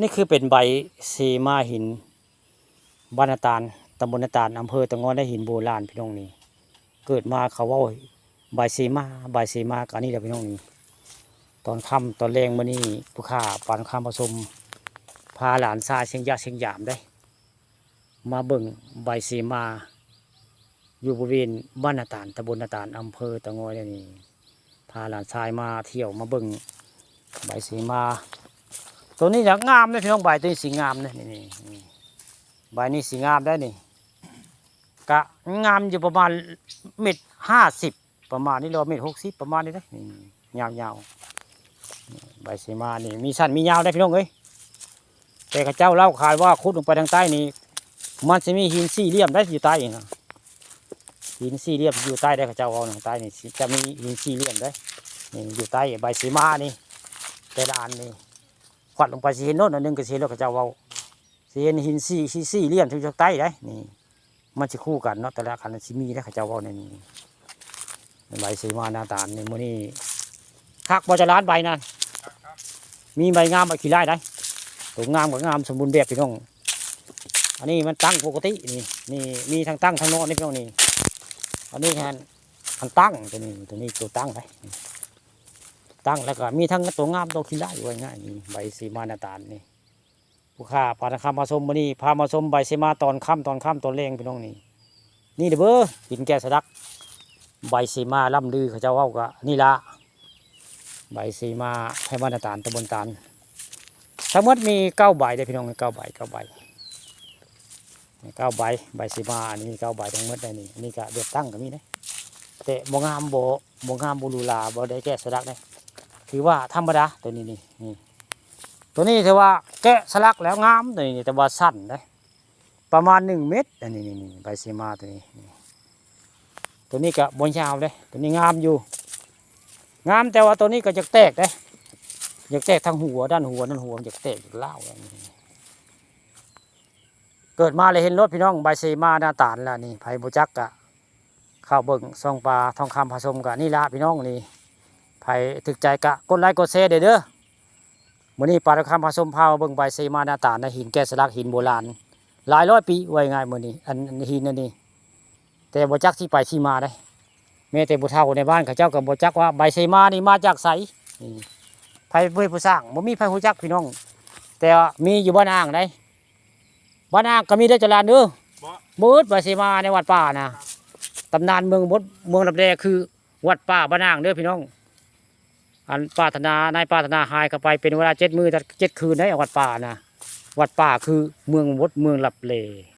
นี่คือเป็นใบซีมาหินบ้านนาตาลตำบลนาตาลอำเภอตะงอนได้หินโบราณพี่น้องนี่เกิดมาเขาว่าใบซีมาใบซีมากันนี่แหละพี่น้องนี่ตอนค่ำตอนแรงมื้อนี้ผู้ข้าปานข้ามผสมพาหลานชายเชียงยาเชียงยามได้มาเบิ่งใบซีมาอยู่บริเวณบ้านนาตาลตำบลนาตาลอำเภอตะงอยได้นี่พาหลานชายมาเที่ยวมาเบิ่งใบซีมาตัวนี้อยากงามเลยพี่น้องใบตัวนี้สีงามเลยนี่ใบนี้สีงามได้นี่กะงามอยู่ประมาณ1.50 เมตรประมาณนี้เรา1.60 เมตรประมาณนี้ได้นี่ยาวใบสีมานี่มีสั้นมียาวได้พี่น้องเอ้ยแต่ข้าเจ้าเล่าขายว่าขุดลงไปทางใต้นี่มันจะมีหินสี่เหลี่ยมได้อยู่ใต้นะหินสี่เหลี่ยมอยู่ใต้ได้ข้าเจ้าเอาทางใต้นี่จะมีหินสี่เหลี่ยมได้นี่อยู่ใต้ใบสีมานี่แต่ละอันนี่ขวัดลงไปสีเห็นโน่นอันนึงก็สีแล้วข้าเจ้าเอาสีเห็นหินสี่เหลี่ยมที่อยู่ใต้ได้นี่มันจะคู่กันเนาะแต่ละคันสิมีได้ข้าเจ้าเอาในนี้ใบสีมาหน้าตาลนี่มื้อนี้คักบ่จะล้านใบนั่นมีใบงามใบขี้ไล่ได้ตัวงามกับงามสมบูรณ์แบบพี่น้องอันนี้มันตั้งปกตินี่มีทั้งตั้งทั้งโน้นนี่พี่น้องนี่อันนี้ทั้งตั้งตัวนี้ตัวตั้งไปตั้งแล้วก็มีทั้งตัวงามตัวขี้ไล่อยู่ง่ายนี่ใบสีมาหน้าตาลนี่ผู้ค้าพาทางคำมาชมมื้อนี้พามาชมใบสีมาตอนค่ำตอนแรงพี่น้องนี่เด้อเบ้อหินแก่สลักใบสีมาล่ำลือเขาเจ้าเว้าก็นี่ละใบสีมาให้บ้านนาตาลตำบลตาลทั้งหมดมี9 ใบได้พี่น้อง9 ใบใบสีมาอันนี้9 ใบทั้งหมดได้นี่ก็เดือดตั้งก็มีได้แต่บ่งามบ่ลูลาบ่ได้แกะสลักได้ถือว่าธรรมดาตัวนี้นี่ตัวนี้ถือว่าแกะสลักแล้วงามตัวนี้แต่ว่าสั้นได้ประมาณ1 เมตรอันนี้ใบสีมาตัวนี้ก็บ่ยาวเลยตัวนี้งามอยู่งามแต่ว่าตัวนี้ก็จะแตกได้อยากแตกทางหัวด้านหัวนั่นหัวอยากแตกเล่าเกิดมาเลยเห็นรถพี่น้องใบซีมาหน้าตาลแล้วนี่ไผ่บุจักกะข้าวเบิ่งซองปลาทองคำผสมกะนี่ละพี่น้องนี่ไผ่ถึกใจกะกดไลค์กดแชร์เด้อมื้อนี้ปลาทองคำผสมพาเบิ่งใบซีมาหน้าตาลในหินแกะสลักหินโบราณหลายร้อยปีไว้ง่ายมื้อนี้อันหินนั่นนี่แต่บุจักที่ไปที่มาได้แม้แต่บุเฒ่าในบ้านเขาเจ้ากับบุจักว่าใบซีมานี่มาจากไสไผ่เพื่อผู้สร้างบ่มีไผ่ฮู้จักพี่น้องแต่มีอยู่บ้านอ่างได้บ้านอ่างก็มีได้จรานเด้อมืดใบสีมาในวัดป่านะตำนานเมืองลับแลคือวัดป่าบ้านอ่างเด้อพี่น้องอันปรารถนายหายเข้าไปเป็นเวลา7 มื้อ7 คืนได้วัดป่านะวัดป่าคือเมืองลับแล